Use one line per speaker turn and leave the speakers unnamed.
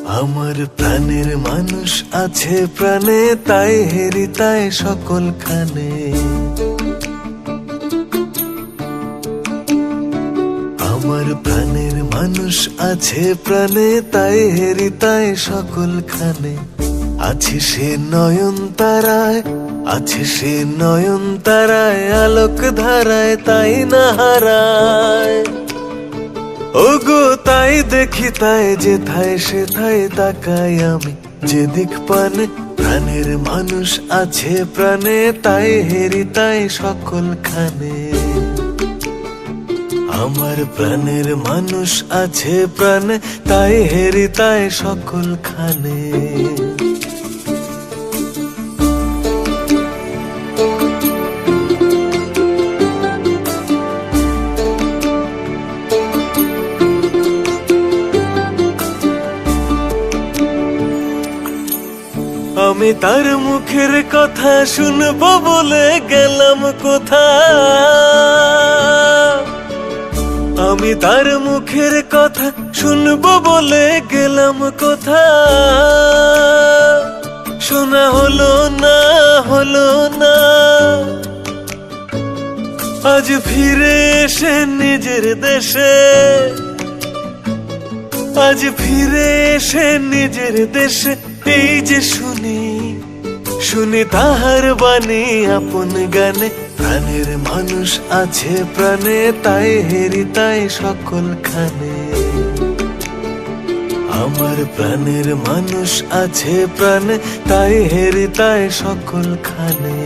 আমার প্রাণের মানুষ আছে প্রাণে, তাই হেরি তাই সকল খানে। আমার প্রাণের মানুষ আছে প্রাণে, তাই হেরি তাই সকল খানে। আছে সে নয়ন তারায়, আছে সে নয়ন তারায়, আলোক ধারায় তাই না হারায়। ওগো তাই দেখি তাই যেথায় সেথায় তাকাই আমি, যেদিক পানে প্রাণের মানুষ আছে প্রাণে, তাই হেরি তাই সকল খানে। আমার প্রাণের মানুষ আছে প্রাণে, তাই হেরি তাই সকল খানে। আমি তার মুখের কথা শুনবো বলে গেলাম কোথা, আমি তার মুখের কথা শুনবো বলে গেলাম কোথা। শোনা হলো না, হলো না, আজ ফিরে এসে নিজের দেশে, আজ ফিরে এসে নিজের দেশে। এই যে শুনি শুনি তাহার বাণী আপন গানে, প্রাণের মানুষ আছে প্রাণে, তাই হেরি তাই সকল খানে। আমার প্রাণের মানুষ আছে প্রাণে, তাই হেরি তাই সকল খানে।